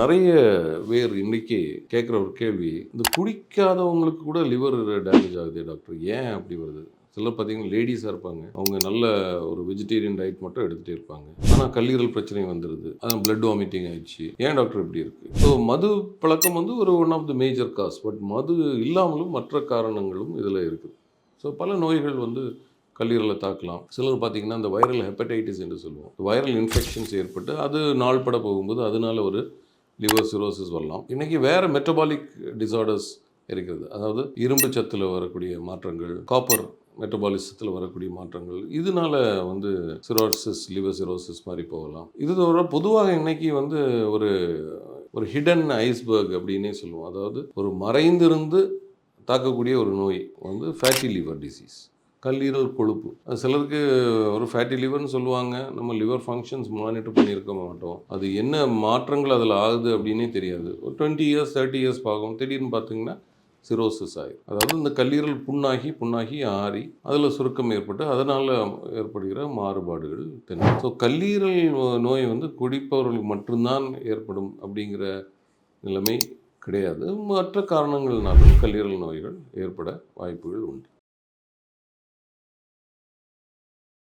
நிறைய பேர் இன்னைக்கு கேட்குற ஒரு கேள்வி, இந்த குடிக்காதவங்களுக்கு கூட லிவர் டேமேஜ் ஆகுது டாக்டர், ஏன் அப்படி வருது? சிலர் பார்த்தீங்கன்னா லேடிஸாக இருப்பாங்க, அவங்க நல்ல ஒரு வெஜிடேரியன் டயட் மட்டும் எடுத்துகிட்டே இருப்பாங்க, ஆனால் கல்லீரல் பிரச்சனை வந்துடுது, அதான் பிளட் வாமிட்டிங் ஆயிடுச்சு. ஏன் டாக்டர் இப்படி இருக்குது? ஸோ மது பழக்கம் வந்து ஒரு one of the major cause. But மது இல்லாமலும் மற்ற காரணங்களும் இதில் இருக்குது. ஸோ பல நோய்கள் வந்து கல்லீரலை தாக்கலாம். சிலர் பார்த்தீங்கன்னா இந்த வைரல் ஹெப்படைட்டிஸ் என்று சொல்லுவோம், வைரல் இன்ஃபெக்ஷன்ஸ் ஏற்பட்டு அது நாள்பட போகும்போது அதனால ஒரு லிவர் சிரோசிஸ் வரலாம். இன்றைக்கி வேறு மெட்டபாலிக் டிசார்டர்ஸ் இருக்கிறது, அதாவது இரும்பு சத்தில் வரக்கூடிய மாற்றங்கள், காப்பர் மெட்டபாலிசத்தில் வரக்கூடிய மாற்றங்கள், இதனால வந்து சிரோசிஸ், லிவர் சிரோசிஸ் மாதிரி போகலாம். இது தவிர பொதுவாக இன்னைக்கு வந்து ஒரு ஒரு ஹிடன் ஐஸ்பர்க் அப்படின்னே சொல்லுவோம், அதாவது ஒரு மறைந்திருந்து தாக்கக்கூடிய ஒரு நோய் வந்து ஃபேட்டி லிவர் டிசீஸ், கல்லீரல் கொழுப்பு. அது சிலருக்கு ஒரு ஃபேட்டி லிவர்னு சொல்லுவாங்க, நம்ம லிவர் ஃபங்க்ஷன்ஸ் மானிட்டர் பண்ணியிருக்க மாட்டோம், அது என்ன மாற்றங்கள் அதில் ஆகுது அப்படின்னே தெரியாது. ஒரு 20 இயர்ஸ் 30 இயர்ஸ் பார்க்கும், திடீர்னு பார்த்தீங்கன்னா சிரோசிஸ் ஆகிடும். அதாவது இந்த கல்லீரல் புண்ணாகி ஆறி அதில் சுருக்கம் ஏற்பட்டு அதனால் ஏற்படுகிற மாறுபாடுகள் தெரியும். ஸோ கல்லீரல் நோய் வந்து குடிப்பவர்களுக்கு மட்டும்தான் ஏற்படும் அப்படிங்கிற நிலைமை கிடையாது. மற்ற காரணங்கள்னாலும் கல்லீரல் நோய்கள் ஏற்பட வாய்ப்புகள் உண்டு.